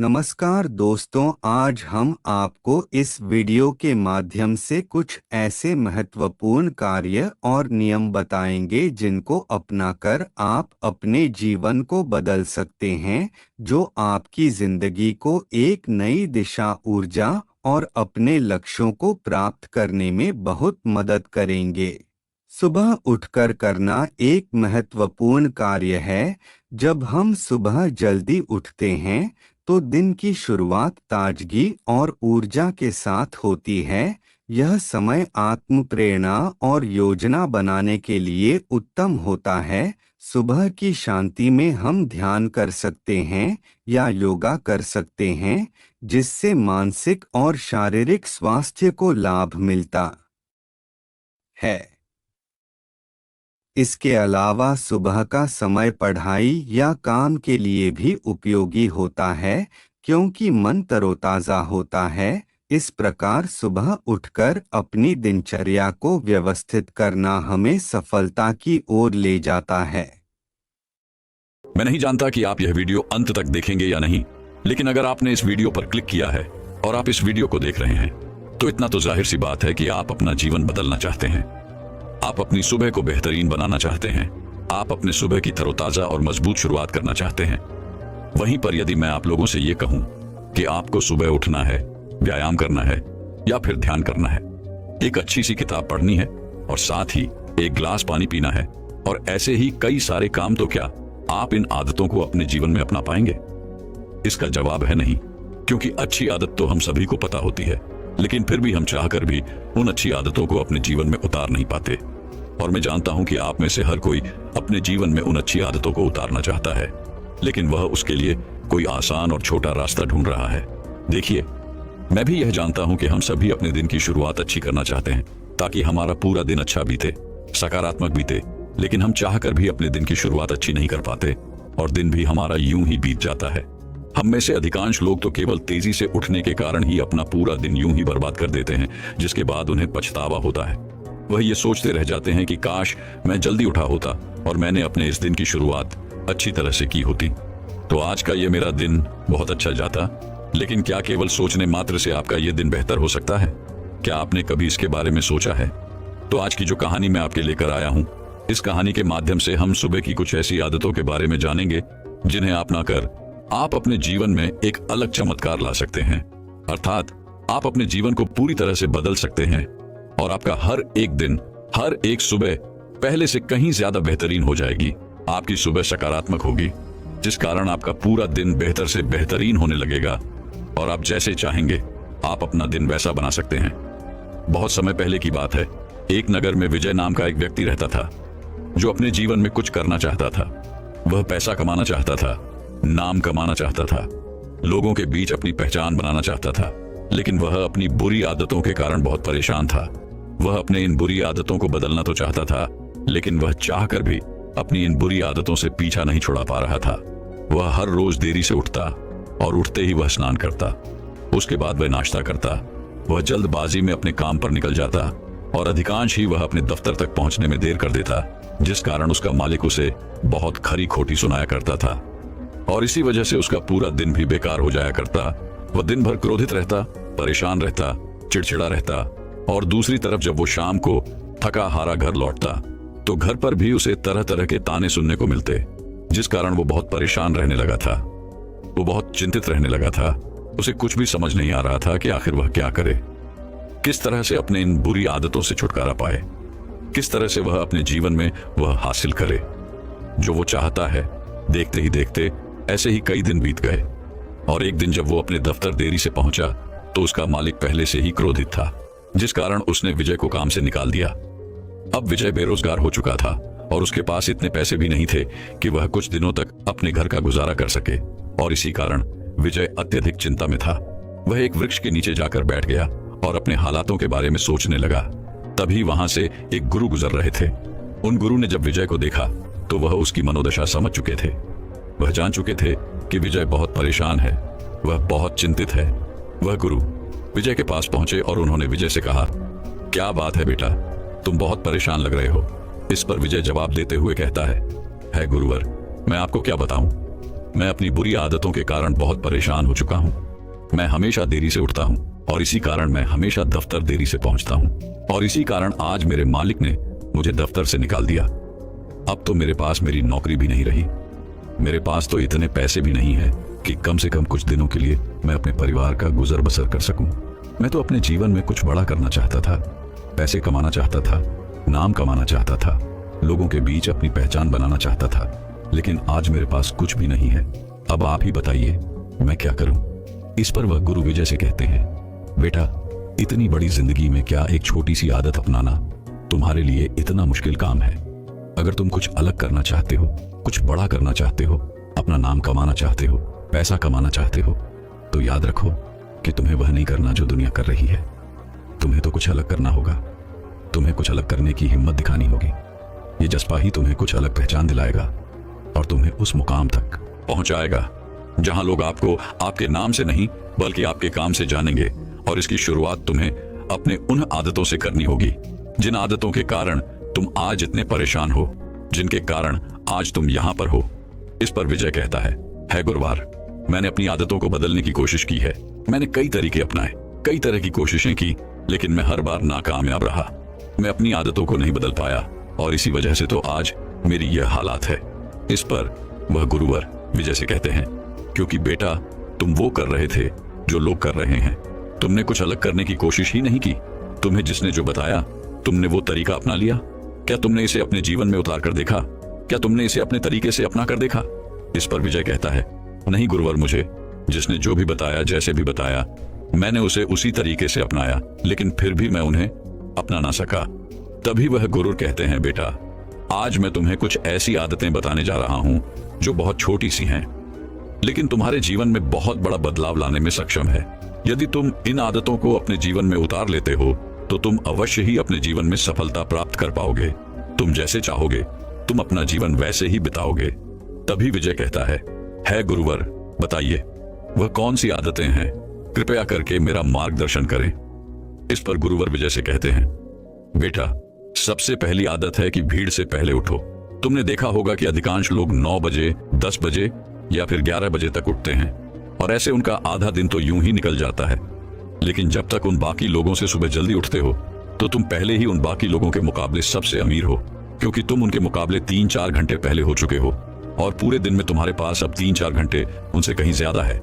नमस्कार दोस्तों, आज हम आपको इस वीडियो के माध्यम से कुछ ऐसे महत्वपूर्ण कार्य और नियम बताएंगे जिनको अपनाकर आप अपने जीवन को बदल सकते हैं, जो आपकी जिंदगी को एक नई दिशा, ऊर्जा और अपने लक्ष्यों को प्राप्त करने में बहुत मदद करेंगे। सुबह उठकर करना एक महत्वपूर्ण कार्य है। जब हम सुबह जल्दी उठते हैं तो दिन की शुरुआत ताजगी और ऊर्जा के साथ होती है। यह समय आत्म प्रेरणा और योजना बनाने के लिए उत्तम होता है। सुबह की शांति में हम ध्यान कर सकते हैं या योगा कर सकते हैं, जिससे मानसिक और शारीरिक स्वास्थ्य को लाभ मिलता है। इसके अलावा सुबह का समय पढ़ाई या काम के लिए भी उपयोगी होता है, क्योंकि मन तरोताजा होता है। इस प्रकार सुबह उठकर अपनी दिनचर्या को व्यवस्थित करना हमें सफलता की ओर ले जाता है। मैं नहीं जानता कि आप यह वीडियो अंत तक देखेंगे या नहीं, लेकिन अगर आपने इस वीडियो पर क्लिक किया है और आप इस वीडियो को देख रहे हैं, तो इतना तो जाहिर सी बात है कि आप अपना जीवन बदलना चाहते हैं। आप अपनी सुबह को बेहतरीन बनाना चाहते हैं। आप अपने सुबह की तरोताजा और मजबूत शुरुआत करना चाहते हैं। वहीं पर यदि मैं आप लोगों से यह कहूं कि आपको सुबह उठना है, व्यायाम करना है या फिर ध्यान करना है, एक अच्छी सी किताब पढ़नी है और साथ ही एक गिलास पानी पीना है और ऐसे ही कई सारे काम, तो क्या आप इन आदतों को अपने जीवन में अपना पाएंगे? इसका जवाब है नहीं, क्योंकि अच्छी आदत तो हम सभी को पता होती है, लेकिन फिर भी हम चाहकर भी उन अच्छी आदतों को अपने जीवन में उतार नहीं पाते। और मैं जानता हूं कि आप में से हर कोई अपने जीवन में उन अच्छी आदतों को उतारना चाहता है, लेकिन वह उसके लिए कोई आसान और छोटा रास्ता ढूंढ रहा है। देखिए, मैं भी यह जानता हूं कि हम सभी अपने दिन की शुरुआत अच्छी करना चाहते हैं, ताकि हमारा पूरा दिन अच्छा बीते, सकारात्मक बीते, लेकिन हम चाहकर भी अपने दिन की शुरुआत अच्छी नहीं कर पाते और दिन भी हमारा यूं ही बीत जाता है। हम में से अधिकांश लोग तो केवल तेजी से उठने के कारण ही अपना पूरा दिन यूं ही बर्बाद कर देते हैं, जिसके बाद उन्हें पछतावा होता है। वह ये सोचते रह जाते हैं कि काश मैं जल्दी उठा होता और मैंने अपने इस दिन की शुरुआत अच्छी तरह से की होती, तो आज का ये मेरा दिन बहुत अच्छा जाता। लेकिन क्या केवल सोचने मात्र से आपका ये दिन बेहतर हो सकता है? क्या आपने कभी इसके बारे में सोचा है? तो आज की जो कहानी मैं आपके लेकर आया हूँ, इस कहानी के माध्यम से हम सुबह की कुछ ऐसी आदतों के बारे में जानेंगे जिन्हें अपनाकर आप अपने जीवन में एक अलग चमत्कार ला सकते हैं। अर्थात आप अपने जीवन को पूरी तरह से बदल सकते हैं और आपका हर एक दिन, हर एक सुबह पहले से कहीं ज्यादा बेहतरीन हो जाएगी। आपकी सुबह सकारात्मक होगी, जिस कारण आपका पूरा दिन बेहतर से बेहतरीन होने लगेगा और आप जैसे चाहेंगे आप अपना दिन वैसा बना सकते हैं। बहुत समय पहले की बात है, एक नगर में विजय नाम का एक व्यक्ति रहता था, जो अपने जीवन में कुछ करना चाहता था। वह पैसा कमाना चाहता था, नाम कमाना चाहता था, लोगों के बीच अपनी पहचान बनाना चाहता था, लेकिन वह अपनी बुरी आदतों के कारण बहुत परेशान था। वह अपने इन बुरी आदतों को बदलना तो चाहता था, लेकिन वह चाहकर भी अपनी इन बुरी आदतों से पीछा नहीं छुड़ा पा रहा था। वह हर रोज देरी से उठता और उठते ही वह स्नान करता, उसके बाद वह नाश्ता करता। वह जल्दबाजी में अपने काम पर निकल जाता और अधिकांश ही वह अपने दफ्तर तक पहुंचने में देर कर देता, जिस कारण उसका मालिक उसे बहुत खरी खोटी सुनाया करता था और इसी वजह से उसका पूरा दिन भी बेकार हो जाया करता। वह दिन भर क्रोधित रहता, परेशान रहता, चिड़चिड़ा रहता और दूसरी तरफ जब वो शाम को थका हारा घर लौटता तो घर पर भी उसे तरह तरह के ताने सुनने को मिलते, जिस कारण वो बहुत परेशान रहने लगा था। वो बहुत चिंतित रहने लगा था। उसे कुछ भी समझ नहीं आ रहा था कि आखिर वह क्या करे, किस तरह से अपने इन बुरी आदतों से छुटकारा पाए, किस तरह से वह अपने जीवन में वह हासिल करे जो वो चाहता है। देखते ही देखते ऐसे ही कई दिन बीत गए और एक दिन जब वो अपने दफ्तर देरी से पहुंचा तो उसका मालिक पहले से ही क्रोधित था, जिस कारण उसने विजय को काम से निकाल दिया। अब विजय बेरोजगार हो चुका था और उसके पास इतने पैसे भी नहीं थे कि वह कुछ दिनों तक अपने घर का गुजारा कर सके और इसी कारण विजय अत्यधिक चिंता में था। वह एक वृक्ष के नीचे जाकर बैठ गया और अपने हालातों के बारे में सोचने लगा। तभी वहां से एक गुरु गुजर रहे थे। उन गुरु ने जब विजय को देखा तो वह उसकी मनोदशा समझ चुके थे। वह जान चुके थे कि विजय बहुत परेशान है, वह बहुत चिंतित है। वह गुरु विजय के पास पहुंचे और उन्होंने विजय से कहा, क्या बात है बेटा, तुम बहुत परेशान लग रहे हो। इस पर विजय जवाब देते हुए कहता है गुरुवर, मैं आपको क्या बताऊं, मैं अपनी बुरी आदतों के कारण बहुत परेशान हो चुका हूँ। मैं हमेशा देरी से उठता हूँ और इसी कारण मैं हमेशा दफ्तर देरी से पहुंचता हूँ और इसी कारण आज मेरे मालिक ने मुझे दफ्तर से निकाल दिया। अब तो मेरे पास मेरी नौकरी भी नहीं रही। मेरे पास तो इतने पैसे भी नहीं है कि कम से कम कुछ दिनों के लिए मैं अपने परिवार का गुजर बसर कर सकूं। मैं तो अपने जीवन में कुछ बड़ा करना चाहता था, पैसे कमाना चाहता था, नाम कमाना चाहता था, लोगों के बीच अपनी पहचान बनाना चाहता था, लेकिन आज मेरे पास कुछ भी नहीं है। अब आप ही बताइए मैं क्या करूं? इस पर वह गुरु विजय से कहते हैं, बेटा, इतनी बड़ी जिंदगी में क्या एक छोटी सी आदत अपनाना तुम्हारे लिए इतना मुश्किल काम है? अगर तुम कुछ अलग करना चाहते हो, कुछ बड़ा करना चाहते हो, अपना नाम कमाना चाहते हो, पैसा कमाना चाहते हो, तो याद रखो कि तुम्हें वह नहीं करना जो दुनिया कर रही है। तुम्हें तो कुछ अलग करना होगा। तुम्हें कुछ अलग करने की हिम्मत दिखानी होगी। ये जज्बा ही तुम्हें कुछ अलग पहचान दिलाएगा और तुम्हें उस मुकाम तक पहुंचाएगा जहां लोग आपको आपके नाम से नहीं बल्कि आपके काम से जानेंगे। और इसकी शुरुआत तुम्हें अपने उन आदतों से करनी होगी जिन आदतों के कारण तुम आज इतने परेशान हो, जिनके कारण आज तुम यहां पर हो। इस पर विजय कहता है गुरुवार, मैंने अपनी आदतों को बदलने की कोशिश की है। मैंने कई तरीके अपनाए, कई तरह की कोशिशें की, लेकिन मैं हर बार नाकामयाब रहा। मैं अपनी आदतों को नहीं बदल पाया और इसी वजह से तो आज मेरी यह हालात है। इस पर वह गुरुवर विजय से कहते हैं, क्योंकि बेटा, तुम वो कर रहे थे जो लोग कर रहे हैं। तुमने कुछ अलग करने की कोशिश ही नहीं की। तुम्हें जिसने जो बताया तुमने वो तरीका अपना लिया। क्या तुमने इसे अपने जीवन में उतार कर देखा? क्या तुमने इसे अपने तरीके से अपना कर देखा? इस पर विजय कहता है, नहीं गुरुवर, मुझे जिसने जो भी बताया, जैसे भी बताया, मैंने उसे उसी तरीके से अपनाया, लेकिन फिर भी मैं उन्हें अपना ना सका। तभी वह गुरु कहते हैं, बेटा, आज मैं तुम्हें कुछ ऐसी आदतें बताने जा रहा हूं जो बहुत छोटी सी हैं, लेकिन तुम्हारे जीवन में बहुत बड़ा बदलाव लाने में सक्षम है। यदि तुम इन आदतों को अपने जीवन में उतार लेते हो तो तुम अवश्य ही अपने जीवन में सफलता प्राप्त कर पाओगे। तुम जैसे चाहोगे तुम अपना जीवन वैसे ही बिताओगे। तभी विजय कहता है गुरुवर, बताइए वह कौन सी आदतें हैं? कृपया करके मेरा मार्गदर्शन करें। इस पर गुरुवर विजय से कहते हैं, बेटा, सबसे पहली आदत है कि भीड़ से पहले उठो। तुमने देखा होगा कि अधिकांश लोग 9 बजे, 10 बजे या फिर 11 बजे तक उठते हैं और ऐसे उनका आधा दिन तो यूं ही निकल जाता है। लेकिन जब तक उन बाकी लोगों से सुबह जल्दी उठते हो तो तुम पहले ही उन बाकी लोगों के मुकाबले सबसे अमीर हो, क्योंकि तुम उनके मुकाबले 3-4 घंटे पहले हो चुके हो और पूरे दिन में तुम्हारे पास अब 3-4 घंटे उनसे कहीं ज्यादा है।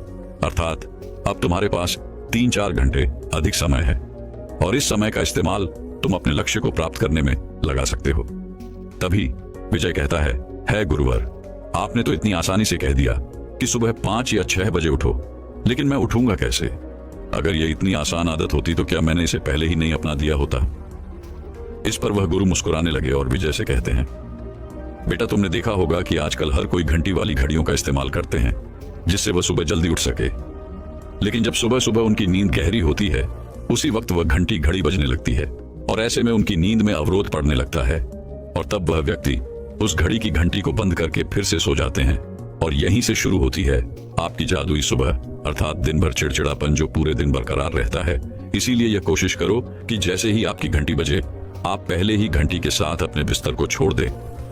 अर्थात अब तुम्हारे पास 3-4 घंटे अधिक समय है और इस समय का इस्तेमाल तुम अपने लक्ष्य को प्राप्त करने में लगा सकते हो। तभी विजय कहता है गुरुवर, आपने तो इतनी आसानी से कह दिया कि सुबह 5 या 6 बजे उठो, लेकिन मैं उठूंगा कैसे? अगर ये इतनी आसान आदत होती तो क्या मैंने इसे पहले ही नहीं अपना दिया होता? इस पर वह गुरु मुस्कुराने लगे और विजय से कहते हैं, बेटा, तुमने देखा होगा कि आजकल हर कोई घंटी वाली घड़ियों का इस्तेमाल करते हैं जिससे वह सुबह जल्दी उठ सके। लेकिन जब सुबह सुबह उनकी नींद गहरी होती है, उसी वक्त वह घंटी घड़ी बजने लगती है और ऐसे में उनकी नींद में अवरोध पड़ने लगता है और तब वह व्यक्ति उस घड़ी की घंटी को बंद करके फिर से सो जाते हैं। और यहीं से शुरू होती है आपकी जादुई सुबह, अर्थात दिन भर चिड़चिड़ापन जो पूरे दिन बरकरार रहता है। इसीलिए यह कोशिश करो कि जैसे ही आपकी घंटी बजे, आप पहले ही घंटी के साथ अपने बिस्तर को छोड़ दें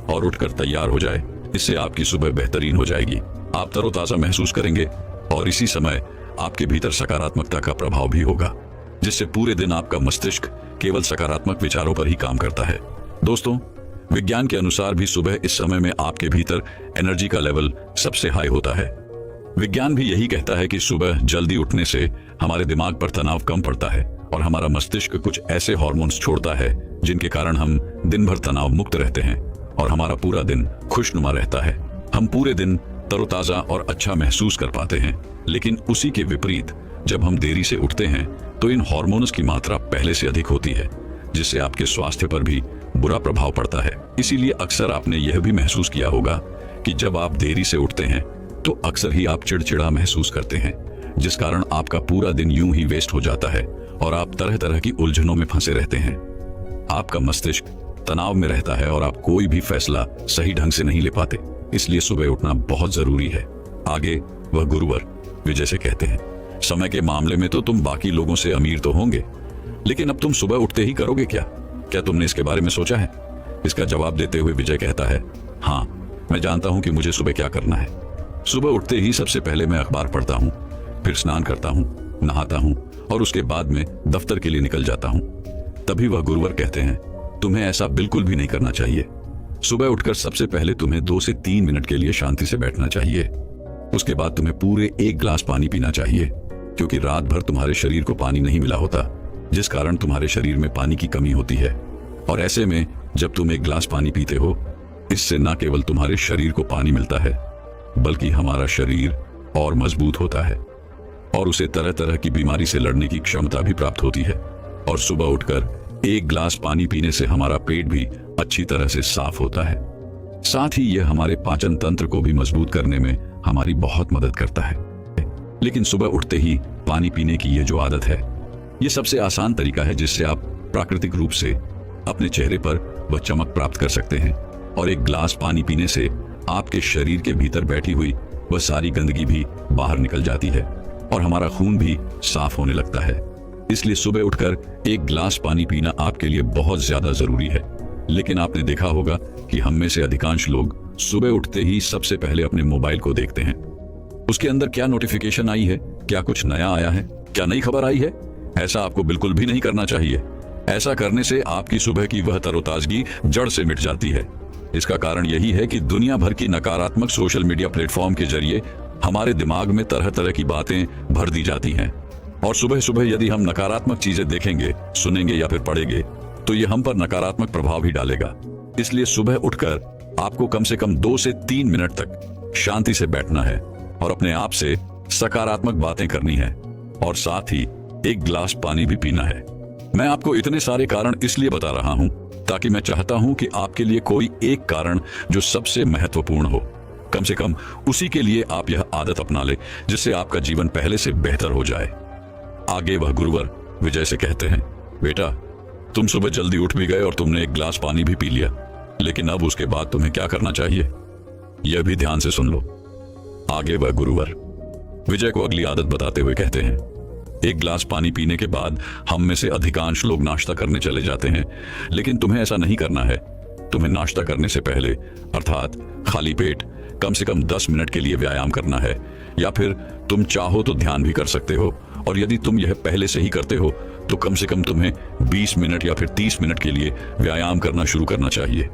और उठकर तैयार हो जाए। इससे आपकी सुबह बेहतरीन हो जाएगी, आप तरोताजा महसूस करेंगे और इसी समय आपके भीतर सकारात्मकता का प्रभाव भी होगा, जिससे पूरे दिन आपका मस्तिष्क केवल सकारात्मक विचारों पर ही काम करता है। दोस्तों, विज्ञान के अनुसार भी सुबह इस समय में आपके भीतर एनर्जी का लेवल सबसे हाई होता है। विज्ञान भी यही कहता है कि सुबह जल्दी उठने से हमारे दिमाग पर तनाव कम पड़ता है और हमारा मस्तिष्क कुछ ऐसे हार्मोन्स छोड़ता है जिनके कारण हम दिन भर तनाव मुक्त रहते हैं और हमारा पूरा दिन खुशनुमा रहता है। हम पूरे दिन तरोताजा और अच्छा महसूस कर पाते हैं। लेकिन उसी के विपरीत जब हम देरी से उठते हैं तो इन हार्मोन्स की मात्रा पहले से अधिक होती है, जिससे आपके स्वास्थ्य पर भी बुरा प्रभाव पड़ता है। इसीलिए अक्सर आपने यह भी महसूस किया होगा कि जब आप देरी से उठते हैं तो अक्सर ही आप चिड़चिड़ा महसूस करते हैं, जिस कारण आपका पूरा दिन यूं ही वेस्ट हो जाता है और आप तरह तरह की उलझनों में फंसे रहते हैं। आपका मस्तिष्क तनाव में रहता है और आप कोई भी फैसला सही ढंग से नहीं ले पाते। इसलिए सुबह उठना बहुत जरूरी है। आगे वह गुरुवर विजय से कहते हैं, समय के मामले में तो तुम बाकी लोगों से अमीर तो होंगे, लेकिन अब तुम सुबह उठते ही करोगे क्या तुमने इसके बारे में सोचा है? इसका जवाब देते हुए विजय कहता है, हाँ, मैं जानता हूं कि मुझे सुबह क्या करना है। सुबह उठते ही सबसे पहले मैं अखबार पढ़ता हूँ, फिर स्नान करता हूँ, नहाता हूँ और उसके बाद में दफ्तर के लिए निकल जाता हूँ। तभी वह गुरुवर कहते हैं, तुम्हें ऐसा बिल्कुल भी नहीं करना चाहिए। सुबह उठकर सबसे पहले तुम्हें 2 से 3 मिनट के लिए शांति से बैठना चाहिए। उसके बाद तुम्हें पूरे 1 गिलास पानी पीना चाहिए, क्योंकि रात भर तुम्हारे शरीर को पानी नहीं मिला होता, जिस कारण तुम्हारे शरीर में पानी की कमी होती है। और ऐसे में जब तुम 1 गिलास पानी पीते हो, इससे न केवल तुम्हारे शरीर को पानी मिलता है, बल्कि हमारा शरीर और मजबूत होता है और उसे तरह तरह की बीमारी से लड़ने की क्षमता भी प्राप्त होती है। और सुबह उठकर 1 गिलास पानी पीने से हमारा पेट भी अच्छी तरह से साफ होता है। साथ ही यह हमारे पाचन तंत्र को भी मजबूत करने में हमारी बहुत मदद करता है। लेकिन सुबह उठते ही पानी पीने की यह जो आदत है, यह सबसे आसान तरीका है जिससे आप प्राकृतिक रूप से अपने चेहरे पर वह चमक प्राप्त कर सकते हैं। और 1 गिलास पानी पीने से आपके शरीर के भीतर बैठी हुई वह सारी गंदगी भी बाहर निकल जाती है और हमारा खून भी साफ होने लगता है। इसलिए सुबह उठकर 1 गिलास पानी पीना आपके लिए बहुत ज्यादा जरूरी है। लेकिन आपने देखा होगा कि हम में से अधिकांश लोग सुबह उठते ही सबसे पहले अपने मोबाइल को देखते हैं। उसके अंदर क्या नोटिफिकेशन आई है, क्या कुछ नया आया है, क्या नई खबर आई है। ऐसा आपको बिल्कुल भी नहीं करना चाहिए। ऐसा करने से आपकी सुबह की वह तरोताजगी जड़ से मिट जाती है। इसका कारण यही है कि दुनिया भर की नकारात्मक सोशल मीडिया प्लेटफॉर्म के जरिए हमारे दिमाग में तरह तरह की बातें भर दी जाती हैं। और सुबह सुबह यदि हम नकारात्मक चीजें देखेंगे, सुनेंगे या फिर पढ़ेंगे, तो ये हम पर नकारात्मक प्रभाव ही डालेगा। इसलिए सुबह उठकर आपको कम से कम 2 से 3 मिनट तक शांति से बैठना है और अपने आप से सकारात्मक बातें करनी है और साथ ही 1 गिलास पानी भी पीना है। मैं आपको इतने सारे कारण इसलिए बता रहा हूं ताकि मैं चाहता हूं कि आपके लिए कोई एक कारण जो सबसे महत्वपूर्ण हो, कम से कम उसी के लिए आप यह आदत अपना ले, जिससे आपका जीवन पहले से बेहतर हो जाए। आगे वह गुरुवर विजय से कहते हैं, बेटा, तुम सुबह जल्दी उठ भी गए और तुमने 1 गिलास पानी भी पी लिया, लेकिन अब उसके बाद तुम्हें क्या करना चाहिए, यह भी ध्यान से सुन लो। आगे वह गुरुवर विजय को अगली आदत बताते हुए कहते हैं, 1 गिलास पानी पीने के बाद हम में से अधिकांश लोग नाश्ता करने चले जाते हैं, लेकिन तुम्हें ऐसा नहीं करना है। तुम्हें नाश्ता करने से पहले अर्थात खाली पेट कम से कम 10 मिनट के लिए व्यायाम करना है, या फिर तुम चाहो तो ध्यान भी कर सकते हो। और यदि तुम यह पहले से ही करते हो तो कम से कम तुम्हें 20 मिनट या फिर 30 मिनट के लिए व्यायाम करना शुरू करना चाहिए।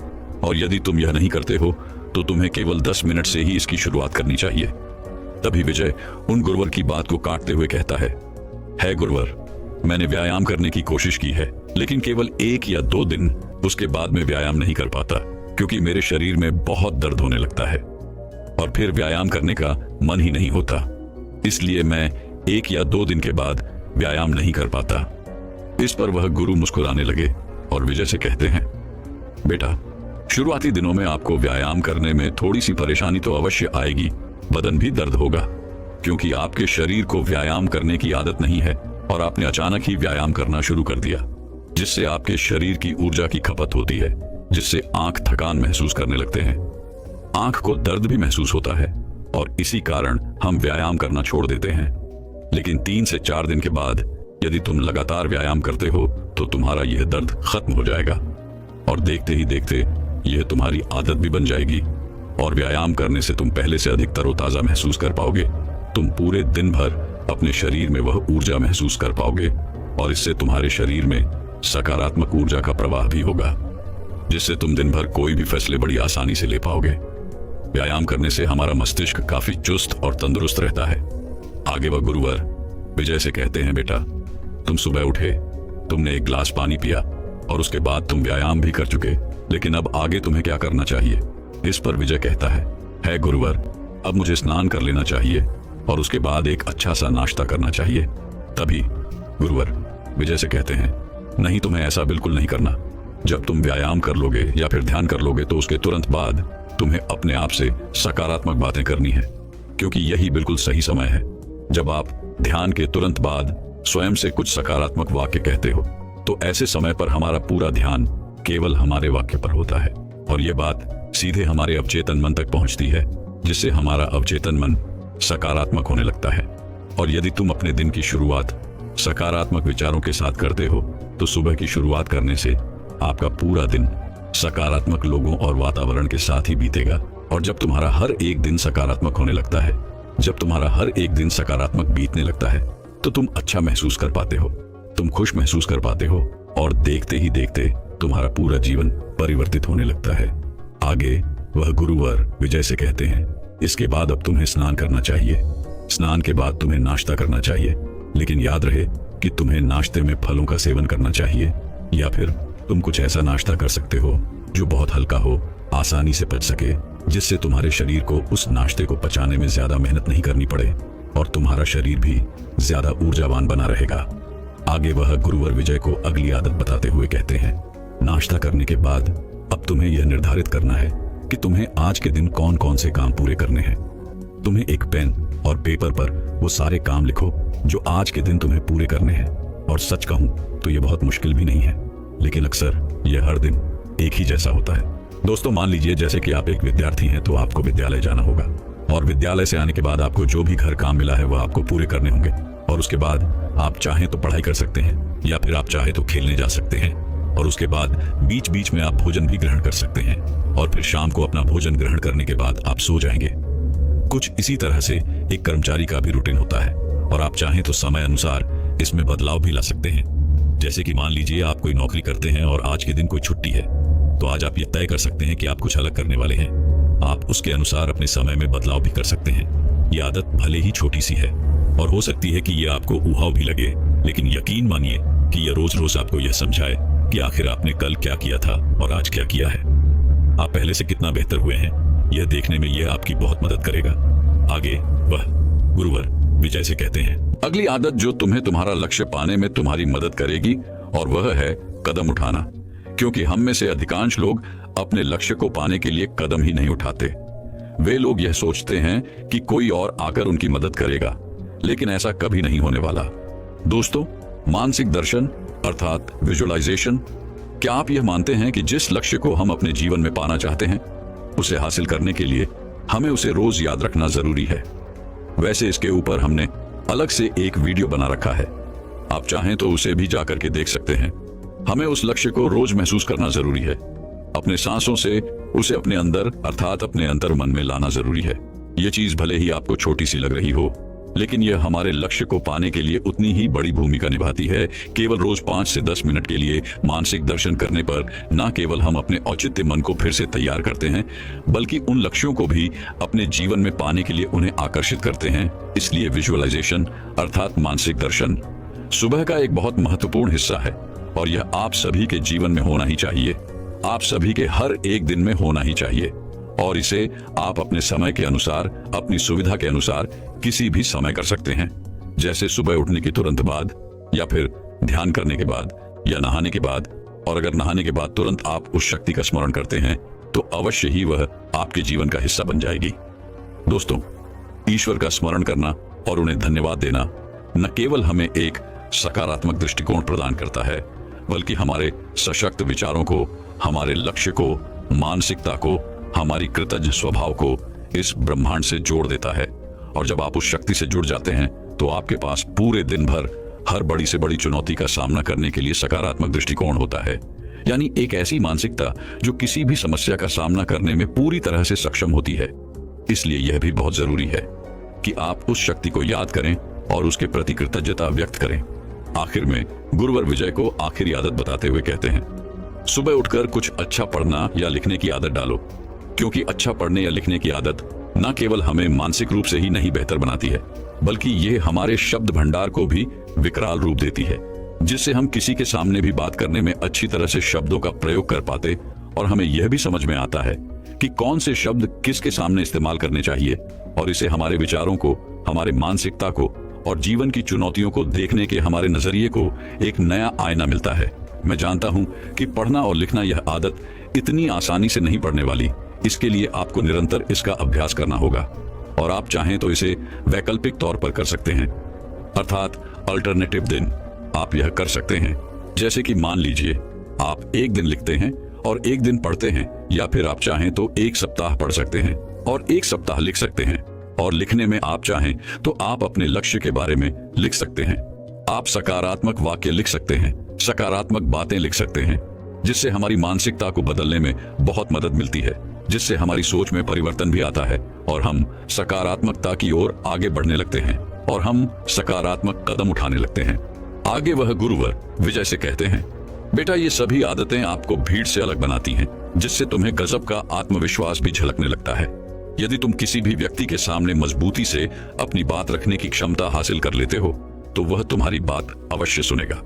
और यदि तुम यह नहीं करते हो तो तुम्हें केवल 10 मिनट से ही इसकी शुरुआत करनी चाहिए। तभी विजय उन गुरुवर की बात को काटते हुए कहता है गुरुवर, मैंने व्यायाम करने की कोशिश की है, लेकिन केवल 1 या 2 दिन, उसके बाद में व्यायाम नहीं कर पाता, क्योंकि मेरे शरीर में बहुत दर्द होने लगता है और फिर व्यायाम करने का मन ही नहीं होता। इसलिए मैं 1 या 2 दिन के बाद व्यायाम नहीं कर पाता। इस पर वह गुरु मुस्कुराने लगे और विजय से कहते हैं, बेटा, शुरुआती दिनों में आपको व्यायाम करने में थोड़ी सी परेशानी तो अवश्य आएगी, बदन भी दर्द होगा, क्योंकि आपके शरीर को व्यायाम करने की आदत नहीं है और आपने अचानक ही व्यायाम करना शुरू कर दिया, जिससे आपके शरीर की ऊर्जा की खपत होती है, जिससे आंख थकान महसूस करने लगते हैं, आंख को दर्द भी महसूस होता है और इसी कारण हम व्यायाम करना छोड़ देते हैं। लेकिन 3 से 4 दिन के बाद यदि तुम लगातार व्यायाम करते हो तो तुम्हारा यह दर्द खत्म हो जाएगा और देखते ही देखते यह तुम्हारी आदत भी बन जाएगी और व्यायाम करने से तुम पहले से अधिक तरोताजा महसूस कर पाओगे। तुम पूरे दिन भर अपने शरीर में वह ऊर्जा महसूस कर पाओगे और इससे तुम्हारे शरीर में सकारात्मक ऊर्जा का प्रवाह भी होगा, जिससे तुम दिन भर कोई भी फैसले बड़ी आसानी से ले पाओगे। व्यायाम करने से हमारा मस्तिष्क काफी चुस्त और तंदुरुस्त रहता है। आगे वह गुरुवर विजय से कहते हैं, बेटा, तुम सुबह उठे, तुमने 1 गिलास पानी पिया और उसके बाद तुम व्यायाम भी कर चुके, लेकिन अब आगे तुम्हें क्या करना चाहिए। इस पर विजय कहता है गुरुवर, अब मुझे स्नान कर लेना चाहिए और उसके बाद एक अच्छा सा नाश्ता करना चाहिए। तभी गुरुवर विजय से कहते हैं, नहीं, तुम्हें ऐसा बिल्कुल नहीं करना। जब तुम व्यायाम कर लोगे या फिर ध्यान कर लोगे तो उसके तुरंत बाद तुम्हें अपने आप से सकारात्मक बातें करनी है, क्योंकि यही बिल्कुल सही समय है। जब आप ध्यान के तुरंत बाद स्वयं से कुछ सकारात्मक वाक्य कहते हो तो ऐसे समय पर हमारा पूरा ध्यान केवल हमारे वाक्य पर होता है और यह बात सीधे हमारे अवचेतन मन तक पहुंचती है, जिससे हमारा अवचेतन मन सकारात्मक होने लगता है। और यदि तुम अपने दिन की शुरुआत सकारात्मक विचारों के साथ करते हो तो सुबह की शुरुआत करने से आपका पूरा दिन सकारात्मक लोगों और वातावरण के साथ ही बीतेगा और जब तुम्हारा हर एक दिन सकारात्मक होने लगता है, जब तुम्हारा हर एक दिन सकारात्मक बीतने लगता है, तो तुम अच्छा महसूस कर पाते हो, तुम खुश महसूस कर पाते हो और देखते ही देखते तुम्हारा पूरा जीवन परिवर्तित होने लगता है। आगे वह गुरुवर विजय से कहते हैं, इसके बाद अब तुम्हें स्नान करना चाहिए। स्नान के बाद तुम्हें नाश्ता करना चाहिए, लेकिन याद रहे कि तुम्हें नाश्ते में फलों का सेवन करना चाहिए, या फिर तुम कुछ ऐसा नाश्ता कर सकते हो जो बहुत हल्का हो, आसानी से पच सके, जिससे तुम्हारे शरीर को उस नाश्ते को पचाने में ज्यादा मेहनत नहीं करनी पड़े और तुम्हारा शरीर भी ज्यादा ऊर्जावान बना रहेगा। आगे वह गुरुवर विजय को अगली आदत बताते हुए कहते हैं, नाश्ता करने के बाद अब तुम्हें यह निर्धारित करना है कि तुम्हें आज के दिन कौन कौन से काम पूरे करने हैं। तुम्हें एक पेन और पेपर पर वो सारे काम लिखो जो आज के दिन तुम्हें पूरे करने हैं। और सच कहूं तो ये बहुत मुश्किल भी नहीं है, लेकिन अक्सर यह हर दिन एक ही जैसा होता है। दोस्तों, मान लीजिए जैसे कि आप एक विद्यार्थी हैं, तो आपको विद्यालय जाना होगा और विद्यालय से आने के बाद आपको जो भी घर काम मिला है वह आपको पूरे करने होंगे। और उसके बाद आप चाहें तो पढ़ाई कर सकते हैं, या फिर आप चाहें तो खेलने जा सकते हैं, और उसके बाद बीच बीच में आप भोजन भी ग्रहण कर सकते हैं, और फिर शाम को अपना भोजन ग्रहण करने के बाद आप सो जाएंगे। कुछ इसी तरह से एक कर्मचारी का भी रूटीन होता है, और आप चाहें तो समय अनुसार इसमें बदलाव भी ला सकते हैं। जैसे कि मान लीजिए आप कोई नौकरी करते हैं और आज के दिन कोई छुट्टी है, तो आज आप ये तय कर सकते हैं कि आप कुछ अलग करने वाले हैं। आप उसके अनुसार अपने समय में बदलाव भी कर सकते हैं। ये आदत भले ही छोटी सी है और हो सकती है कि ये आपको उहाव भी लगे, लेकिन यकीन मानिए कि यह रोज रोज आपको यह समझाए कि आखिर आपने कल क्या किया था और आज क्या किया है। आप पहले से कितना बेहतर हुए हैं, यह देखने में यह आपकी बहुत मदद करेगा। आगे वह गुरुवर विजय से कहते हैं, अगली आदत जो तुम्हें तुम्हारा लक्ष्य पाने में तुम्हारी मदद करेगी, और वह है कदम उठाना। क्योंकि हम में से अधिकांश लोग अपने लक्ष्य को पाने के लिए कदम ही नहीं उठाते। वे लोग यह सोचते हैं कि कोई और आकर उनकी मदद करेगा, लेकिन ऐसा कभी नहीं होने वाला। दोस्तों, मानसिक दर्शन अर्थात विजुअलाइजेशन, क्या आप यह मानते हैं कि जिस लक्ष्य को हम अपने जीवन में पाना चाहते हैं, उसे हासिल करने के लिए हमें उसे रोज याद रखना जरूरी है। वैसे इसके ऊपर हमने अलग से एक वीडियो बना रखा है, आप चाहें तो उसे भी जाकर के देख सकते हैं। हमें उस लक्ष्य को रोज महसूस करना जरूरी है, अपने सांसों से उसे अपने अंदर अर्थात अपने अंतर मन में लाना जरूरी है। यह चीज भले ही आपको छोटी सी लग रही हो, लेकिन यह हमारे लक्ष्य को पाने के लिए उतनी ही बड़ी भूमिका निभाती है। केवल रोज 5 से 10 मिनट के लिए मानसिक दर्शन करने पर न केवल हम अपने औचित्य मन को फिर से तैयार करते हैं, बल्कि उन लक्ष्यों को भी अपने जीवन में पाने के लिए उन्हें आकर्षित करते हैं। इसलिए विजुअलाइजेशन अर्थात मानसिक दर्शन सुबह का एक बहुत महत्वपूर्ण हिस्सा है, और यह आप सभी के जीवन में होना ही चाहिए। आप सभी के हर एक दिन में होना ही चाहिए, और इसे आप अपने समय के अनुसार, अपनी सुविधा के अनुसार किसी भी समय कर सकते हैं। जैसे सुबह उठने के तुरंत बाद, या फिर ध्यान करने के बाद, या नहाने के बाद। और अगर नहाने के बाद तुरंत आप उस शक्ति का स्मरण करते हैं, तो अवश्य ही वह आपके जीवन का हिस्सा बन जाएगी। दोस्तों, ईश्वर का स्मरण करना और उन्हें धन्यवाद देना न केवल हमें एक सकारात्मक दृष्टिकोण प्रदान करता है, बल्कि हमारे सशक्त विचारों को, हमारे लक्ष्य को, मानसिकता को, हमारी कृतज्ञ स्वभाव को इस ब्रह्मांड से जोड़ देता है। और जब आप उस शक्ति से जुड़ जाते हैं, तो आपके पास पूरे दिन भर हर बड़ी से बड़ी चुनौती का सामना करने के लिए सकारात्मक दृष्टिकोण होता है। यानी एक ऐसी मानसिकता जो किसी भी समस्या का सामना करने में पूरी तरह से सक्षम होती है। इसलिए यह भी बहुत जरूरी है कि आप उस शक्ति को याद करें और उसके प्रति कृतज्ञता व्यक्त करें। आखिर में गुरुवर विजय को आखिरी आदत बताते हुए कहते हैं, सुबह उठकर कुछ अच्छा पढ़ना या लिखने की आदत डालो। क्योंकि अच्छा पढ़ने या लिखने की आदत न केवल हमें मानसिक रूप से ही नहीं बेहतर बनाती है, बल्कि ये हमारे शब्द भंडार को भी विकराल रूप देती है, जिससे हम किसी के सामने भी बात करने में अच्छी तरह से शब्दों का प्रयोग कर पाते, और हमें यह भी समझ में आता है कि कौन से शब्द किसके सामने इस्तेमाल करने चाहिए। और इसे हमारे विचारों को, हमारे मानसिकता को और जीवन की चुनौतियों को देखने के हमारे नजरिए को एक नया आईना मिलता है। मैं जानता हूं कि पढ़ना और लिखना यह आदत इतनी आसानी से नहीं पड़ने वाली। इसके लिए आपको निरंतर इसका अभ्यास करना होगा, और आप चाहें तो इसे वैकल्पिक तौर पर कर सकते हैं, अर्थात अल्टरनेटिव दिन आप यह कर सकते हैं। जैसे कि मान लीजिए आप एक दिन लिखते हैं और एक दिन पढ़ते हैं, या फिर आप चाहें तो एक सप्ताह पढ़ सकते हैं और एक सप्ताह लिख सकते हैं। और लिखने में आप चाहें तो आप अपने लक्ष्य के बारे में लिख सकते हैं। आप सकारात्मक वाक्य लिख सकते हैं, सकारात्मक बातें लिख सकते हैं, जिससे हमारी मानसिकता को बदलने में बहुत मदद मिलती है। जिससे हमारी सोच में परिवर्तन भी आता है और हम सकारात्मकता की ओर आगे बढ़ने लगते हैं और हम सकारात्मक कदम उठाने लगते हैं। आगे वह गुरुवर विजय से कहते हैं, बेटा ये सभी आदतें आपको भीड़ से अलग बनाती हैं, जिससे तुम्हें गजब का आत्मविश्वास भी झलकने लगता है। यदि तुम किसी भी व्यक्ति के सामने मजबूती से अपनी बात रखने की क्षमता हासिल कर लेते हो तो वह तुम्हारी बात अवश्य सुनेगा।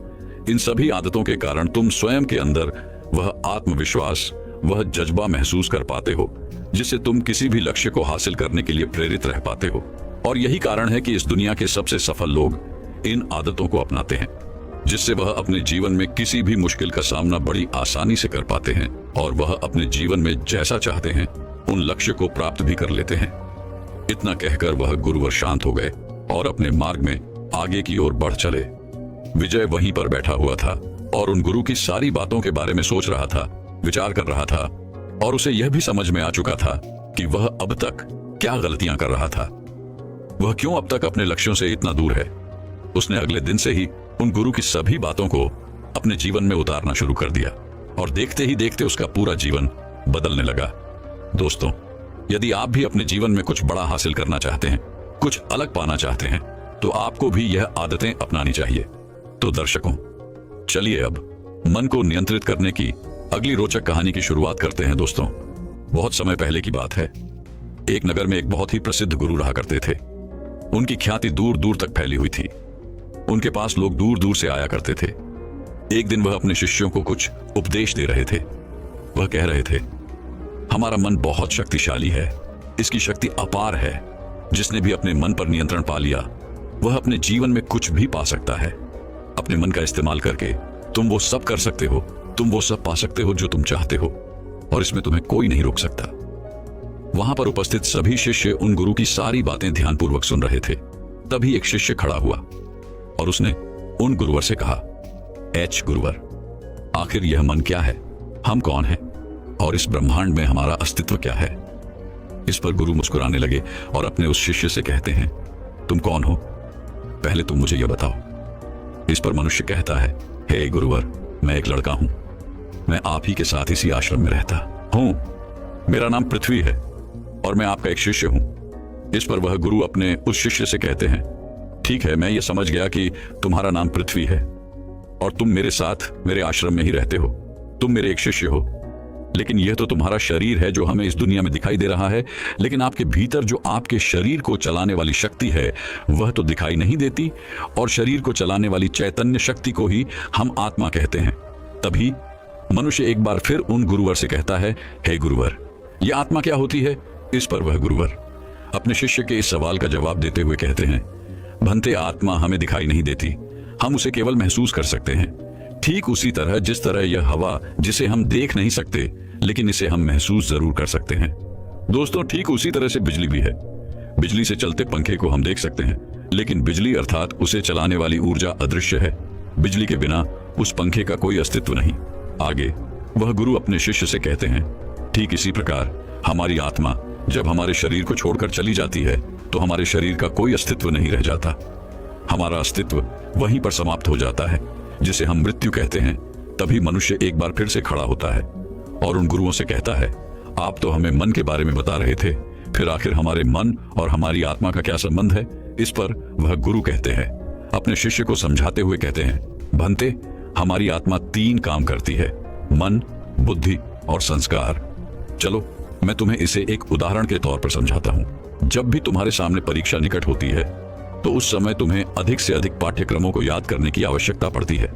इन सभी आदतों के कारण तुम स्वयं के अंदर वह आत्मविश्वास, वह जज्बा महसूस कर पाते हो जिससे तुम किसी भी लक्ष्य को हासिल करने के लिए प्रेरित रह पाते हो। और यही कारण है कि इस दुनिया के सबसे सफल लोग इन आदतों को अपनाते हैं, जिससे वह अपने जीवन में किसी भी मुश्किल का सामना बड़ी आसानी से कर पाते हैं और वह अपने जीवन में जैसा चाहते हैं उन लक्ष्य को प्राप्त भी कर लेते हैं। इतना कहकर वह गुरुवर शांत हो गए और अपने मार्ग में आगे की ओर बढ़ चले। विजय वहीं पर बैठा हुआ था और उन गुरु की सारी बातों के बारे में सोच रहा था, विचार कर रहा था और उसे यह भी समझ में आ चुका था कि वह अब तक क्या गलतियां कर रहा था। वह क्यों अब तक अपने लक्ष्यों से इतना दूर है। उसने अगले दिन से ही उन गुरु की सभी बातों को अपने जीवन में उतारना शुरू कर दिया और देखते ही देखते उसका पूरा जीवन बदलने लगा। दोस्तों, यदि आप भी अपने जीवन में कुछ बड़ा हासिल करना चाहते हैं, कुछ अलग पाना चाहते हैं, तो आपको भी यह आदतें अपनानी चाहिए। तो दर्शकों, चलिए अब मन को नियंत्रित करने की अगली रोचक कहानी की शुरुआत करते हैं। दोस्तों, बहुत समय पहले की बात है। एक नगर में एक बहुत ही प्रसिद्ध गुरु रहा करते थे। उनकी ख्याति दूर दूर तक फैली हुई थी। उनके पास लोग दूर दूर से आया करते थे। एक दिन वह अपने शिष्यों को कुछ उपदेश दे रहे थे। वह कह रहे थे, हमारा मन बहुत शक्तिशाली है, इसकी शक्ति अपार है। जिसने भी अपने मन पर नियंत्रण पा लिया वह अपने जीवन में कुछ भी पा सकता है। अपने मन का इस्तेमाल करके तुम वो सब कर सकते हो, तुम वो सब पा सकते हो जो तुम चाहते हो और इसमें तुम्हें कोई नहीं रोक सकता। वहां पर उपस्थित सभी शिष्य उन गुरु की सारी बातें ध्यानपूर्वक सुन रहे थे। तभी एक शिष्य खड़ा हुआ और उसने उन गुरुवर से कहा, एच गुरुवर, आखिर यह मन क्या है, हम कौन हैं और इस ब्रह्मांड में हमारा अस्तित्व क्या है। इस पर गुरु मुस्कुराने लगे और अपने उस शिष्य से कहते हैं, तुम कौन हो, पहले तुम मुझे यह बताओ। इस पर मनुष्य कहता है, हे गुरुवर, मैं एक लड़का हूं, मैं आप ही के साथ इसी आश्रम में रहता हूं, मेरा नाम पृथ्वी है और मैं आपका एक शिष्य हूं। इस पर वह गुरु अपने उस शिष्य से कहते हैं, ठीक है, मैं ये समझ गया कि तुम्हारा नाम पृथ्वी है और तुम मेरे साथ मेरे आश्रम में ही रहते हो, तुम मेरे एक शिष्य हो। लेकिन यह तो तुम्हारा शरीर है जो हमें इस दुनिया में दिखाई दे रहा है, लेकिन आपके भीतर जो आपके शरीर को चलाने वाली शक्ति है वह तो दिखाई नहीं देती और शरीर को चलाने वाली चैतन्य शक्ति को ही हम आत्मा कहते हैं। तभी मनुष्य एक बार फिर उन गुरुवर से कहता है, हे गुरुवर, यह आत्मा क्या होती है। इस पर वह गुरुवर अपने शिष्य के इस सवाल का जवाब देते हुए कहते हैं, भंते, आत्मा हमें दिखाई नहीं देती, हम उसे केवल महसूस कर सकते हैं। ठीक उसी तरह जिस तरह यह हवा जिसे हम देख नहीं सकते लेकिन इसे हम महसूस जरूर कर सकते हैं। दोस्तों, ठीक उसी तरह से बिजली भी है। बिजली से चलते पंखे को हम देख सकते हैं, लेकिन बिजली अर्थात उसे चलाने वाली ऊर्जा अदृश्य है। बिजली के बिना उस पंखे का कोई अस्तित्व नहीं। आगे वह गुरु अपने शिष्य से कहते हैं, ठीक इसी प्रकार हमारी आत्मा जब हमारे शरीर को छोड़कर चली जाती है तो हमारे शरीर का कोई अस्तित्व नहीं रह जाता। हमारा अस्तित्व वहीं पर समाप्त हो जाता है, जिसे हम मृत्यु कहते हैं। तभी मनुष्य एक बार फिर से खड़ा होता है और उन गुरुओं से कहता है, आप तो हमें मन के बारे में बता रहे थे, फिर आखिर हमारे मन और हमारी आत्मा का क्या संबंध है। इस पर वह गुरु कहते हैं, अपने शिष्य को समझाते हुए कहते हैं, भंते, हमारी आत्मा 3 काम करती है, मन, बुद्धि और संस्कार। चलो मैं तुम्हें इसे एक उदाहरण के तौर पर समझाता हूं। जब भी तुम्हारे सामने परीक्षा निकट होती है तो उस समय तुम्हें अधिक से अधिक पाठ्यक्रमों को याद करने की आवश्यकता पड़ती है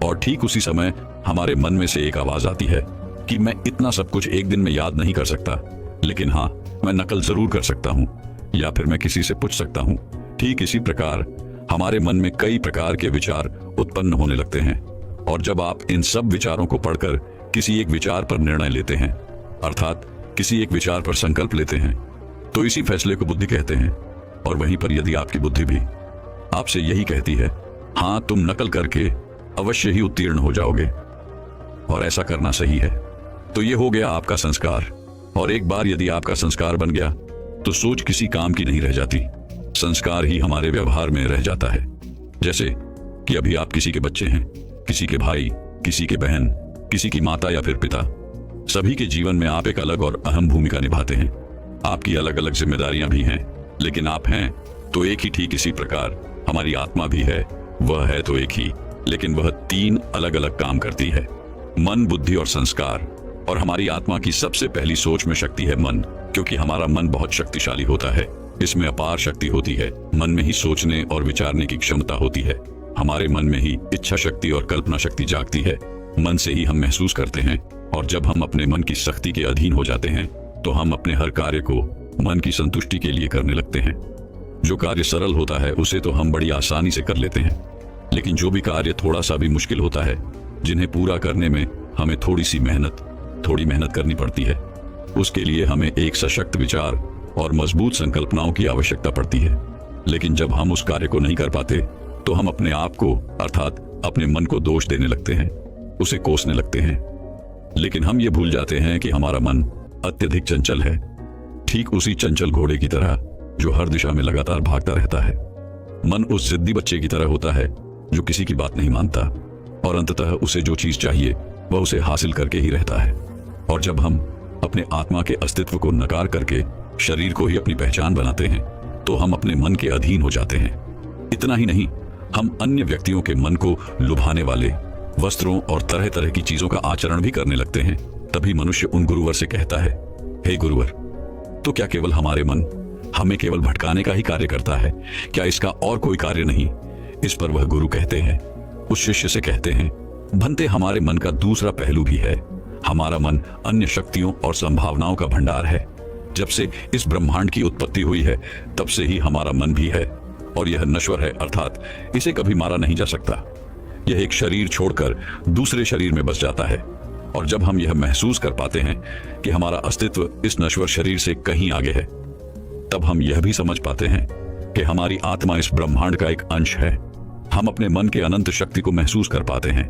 और ठीक उसी समय हमारे मन में से एक आवाज आती है कि मैं इतना सब कुछ एक दिन में याद नहीं कर सकता, लेकिन हाँ, मैं नकल जरूर कर सकता हूँ या फिर मैं किसी से पूछ सकता हूँ। ठीक इसी प्रकार हमारे मन में कई प्रकार के विचार उत्पन्न होने लगते हैं और जब आप इन सब विचारों को पढ़कर किसी एक विचार पर निर्णय लेते हैं, अर्थात किसी एक विचार पर संकल्प लेते हैं, तो इसी फैसले को बुद्धि कहते हैं। और वहीं पर यदि आपकी बुद्धि भी आपसे यही कहती है, हाँ, तुम नकल करके अवश्य ही उत्तीर्ण हो जाओगे और ऐसा करना सही है, तो ये हो गया आपका संस्कार। और एक बार यदि आपका संस्कार बन गया तो सोच किसी काम की नहीं रह जाती, संस्कार ही हमारे व्यवहार में रह जाता है। जैसे कि अभी आप किसी के बच्चे हैं, किसी के भाई, किसी के बहन, किसी की माता या फिर पिता। सभी के जीवन में आप एक अलग और अहम भूमिका निभाते हैं। आपकी अलग अलग जिम्मेदारियां भी हैं, लेकिन आप हैं तो एक ही। ठीक इसी प्रकार हमारी आत्मा भी है, वह है तो एक ही, लेकिन वह 3 अलग अलग काम करती है: मन, बुद्धि और संस्कार। और हमारी आत्मा की सबसे पहली सोच में शक्ति है मन, क्योंकि हमारा मन बहुत शक्तिशाली होता है। इसमें अपार शक्ति होती है। मन में ही सोचने और विचारने की क्षमता होती है। हमारे मन में ही इच्छा शक्ति और कल्पना शक्ति जागती है। मन से ही हम महसूस करते हैं, और जब हम अपने मन की शक्ति के अधीन हो जाते हैं तो हम अपने हर कार्य को मन की संतुष्टि के लिए करने लगते हैं। जो कार्य सरल होता है उसे तो हम बड़ी आसानी से कर लेते हैं, लेकिन जो भी कार्य थोड़ा सा भी मुश्किल होता है, जिन्हें पूरा करने में हमें थोड़ी मेहनत करनी पड़ती है, उसके लिए हमें एक सशक्त विचार और मजबूत संकल्पनाओं की आवश्यकता पड़ती है। लेकिन जब हम उस कार्य को नहीं कर पाते तो हम अपने आप को अर्थात अपने मन को दोष देने लगते हैं, उसे कोसने लगते हैं। लेकिन हम ये भूल जाते हैं कि हमारा मन अत्यधिक चंचल है, ठीक उसी चंचल घोड़े की तरह जो हर दिशा में लगातार भागता रहता है। मन उस जिद्दी बच्चे की तरह होता है जो किसी की बात नहीं मानता, और अंततः उसे जो चीज चाहिए वह उसे हासिल करके ही रहता है। और जब हम अपने आत्मा के अस्तित्व को नकार करके शरीर को ही अपनी पहचान बनाते हैं तो हम अपने मन के अधीन हो जाते हैं। इतना ही नहीं, हम अन्य व्यक्तियों के मन को लुभाने वाले वस्त्रों और तरह तरह की चीजों का आचरण भी करने लगते हैं। तभी मनुष्य उन गुरुवर से कहता है, हे गुरुवर, तो क्या केवल हमारे मन हमें केवल भटकाने का ही कार्य करता है? क्या इसका और कोई कार्य नहीं? इस पर वह गुरु कहते हैं, उस शिष्य से कहते हैं, भंते हमारे मन का दूसरा पहलू भी है। हमारा मन अन्य शक्तियों और संभावनाओं का भंडार है। जब से इस ब्रह्मांड की उत्पत्ति हुई है तब से ही हमारा मन भी है, और यह नश्वर है, अर्थात इसे कभी मारा नहीं जा सकता। यह एक शरीर छोड़कर दूसरे शरीर में बस जाता है, और जब हम यह महसूस कर पाते हैं कि हमारा अस्तित्व इस नश्वर शरीर से कहीं आगे है, तब हम यह भी समझ पाते हैं कि हमारी आत्मा इस ब्रह्मांड का एक अंश है। हम अपने मन के अनंत शक्ति को महसूस कर पाते हैं।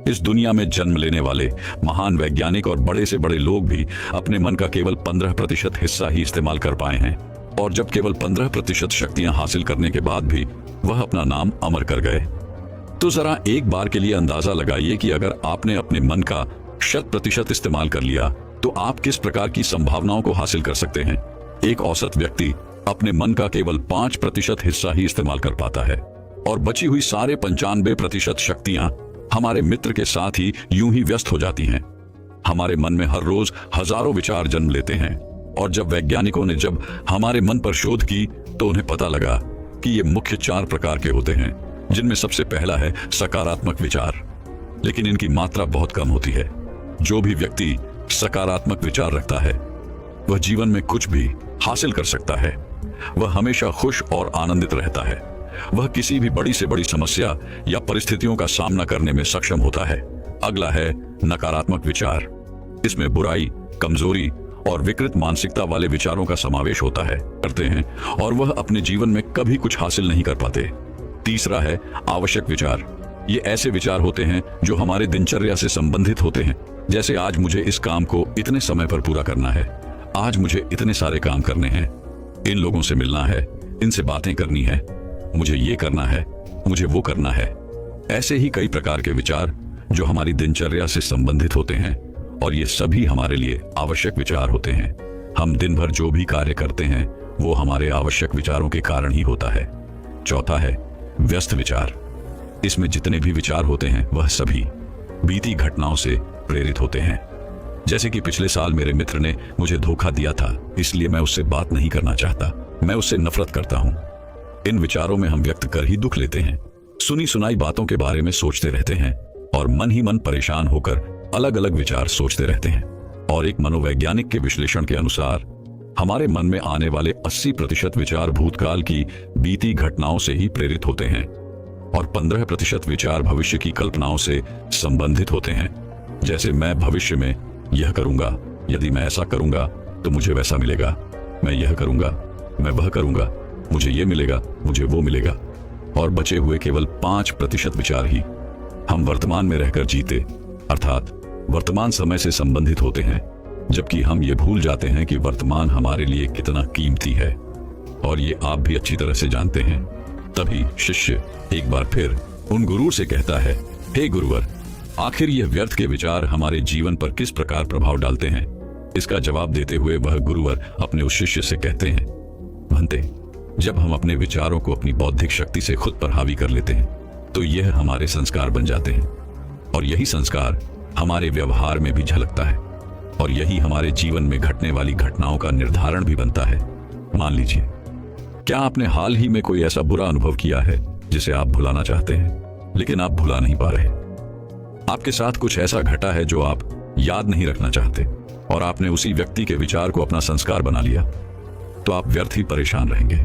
इस दुनिया में जन्म लेने वाले महान वैज्ञानिक और बड़े से बड़े लोग भी अपने मन का केवल 15% हिस्सा ही इस्तेमाल कर पाए हैं, और जब केवल 15% शक्तियां हासिल करने के बाद भी वह अपना नाम अमर कर गए। तो जरा एक बार के लिए अंदाजा लगाइए कि अगर आपने अपने मन का 100% इस्तेमाल कर लिया तो आप किस प्रकार की संभावनाओं को हासिल कर सकते हैं। एक औसत व्यक्ति अपने मन का केवल 5% हिस्सा ही इस्तेमाल कर पाता है, और बची हुई सारे 95% शक्तियां हमारे मित्र के साथ ही यूं ही व्यस्त हो जाती हैं। हमारे मन में हर रोज हजारों विचार जन्म लेते हैं, और जब वैज्ञानिकों ने जब हमारे मन पर शोध की तो उन्हें पता लगा कि ये मुख्य 4 प्रकार के होते हैं, जिनमें सबसे पहला है सकारात्मक विचार। लेकिन इनकी मात्रा बहुत कम होती है। जो भी व्यक्ति सकारात्मक विचार रखता है वह जीवन में कुछ भी हासिल कर सकता है। वह हमेशा खुश और आनंदित रहता है। वह किसी भी बड़ी से बड़ी समस्या या परिस्थितियों का सामना करने में सक्षम होता है। अगला है नकारात्मक विचार। इसमें बुराई, कमजोरी और विकृत मानसिकता वाले विचारों का समावेश होता है करते हैं, और वह अपने जीवन में कभी कुछ हासिल नहीं कर पाते। तीसरा है आवश्यक विचार। ये ऐसे विचार होते हैं जो हमारे दिनचर्या से संबंधित होते हैं, जैसे आज मुझे इस काम को इतने समय पर पूरा करना है, आज मुझे इतने सारे काम करने हैं, इन लोगों से मिलना है, इनसे बातें करनी है, मुझे ये करना है, मुझे वो करना है। ऐसे ही कई प्रकार के विचार जो हमारी दिनचर्या से संबंधित होते हैं, और ये सभी हमारे लिए आवश्यक विचार होते हैं। हम दिन भर जो भी कार्य करते हैं वो हमारे आवश्यक विचारों के कारण ही होता है। चौथा है व्यस्त विचार। इसमें जितने भी विचार होते हैं वह सभी बीती घटनाओं से प्रेरित होते हैं। जैसे कि पिछले साल मेरे मित्र ने मुझे धोखा दिया था, इसलिए मैं उससे बात नहीं करना चाहता, मैं उससे नफरत करता हूं। इन विचारों में हम व्यक्त कर ही दुख लेते हैं, सुनी सुनाई बातों के बारे में सोचते रहते हैं, और मन ही मन परेशान होकर अलग अलग विचार सोचते रहते हैं। और एक मनोवैज्ञानिक के विश्लेषण के अनुसार हमारे मन में आने वाले 80% विचार भूतकाल की बीती घटनाओं से ही प्रेरित होते हैं, और 15% विचार भविष्य की कल्पनाओं से संबंधित होते हैं। जैसे मैं भविष्य में यह करूंगा, यदि मैं ऐसा करूंगा तो मुझे वैसा मिलेगा, मैं यह करूंगा, मैं वह करूंगा, मुझे ये मिलेगा, मुझे वो मिलेगा। और बचे हुए केवल 5% विचार ही हम वर्तमान में रहकर जीते, अर्थात वर्तमान समय से संबंधित होते हैं, जबकि हम ये भूल जाते हैं कि वर्तमान हमारे लिए कितना कीमती है, और ये आप भी अच्छी तरह से जानते हैं। तभी शिष्य एक बार फिर उन गुरु से कहता है, हे गुरुवर, आखिर यह व्यर्थ के विचार हमारे जीवन पर किस प्रकार प्रभाव डालते हैं, इसका जवाब देते हुए वह गुरुवर अपने उस शिष्य से कहते हैं, भंते, जब हम अपने विचारों को अपनी बौद्धिक शक्ति से खुद पर हावी कर लेते हैं तो यह हमारे संस्कार बन जाते हैं, और यही संस्कार हमारे व्यवहार में भी झलकता है, और यही हमारे जीवन में घटने वाली घटनाओं का निर्धारण भी बनता है। मान लीजिए, क्या आपने हाल ही में कोई ऐसा बुरा अनुभव किया है जिसे आप भुलाना चाहते हैं लेकिन आप भुला नहीं पा रहे? आपके साथ कुछ ऐसा घटा है जो आप याद नहीं रखना चाहते और आपने उसी व्यक्ति के विचार को अपना संस्कार बना लिया, तो आप व्यर्थ ही परेशान रहेंगे,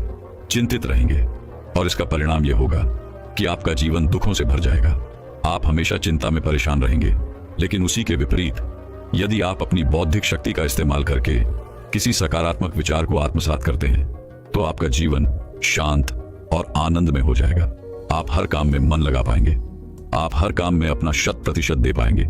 चिंतित रहेंगे, और इसका परिणाम यह होगा कि आपका जीवन दुखों से भर जाएगा। आप हमेशा चिंता में परेशान रहेंगे। लेकिन उसी के विपरीत, यदि आप अपनी बौद्धिक शक्ति का इस्तेमाल करके किसी सकारात्मक विचार को आत्मसात करते हैं तो आपका जीवन शांत और आनंद में हो जाएगा। आप हर काम में मन लगा पाएंगे, आप हर काम में अपना 100% दे पाएंगे।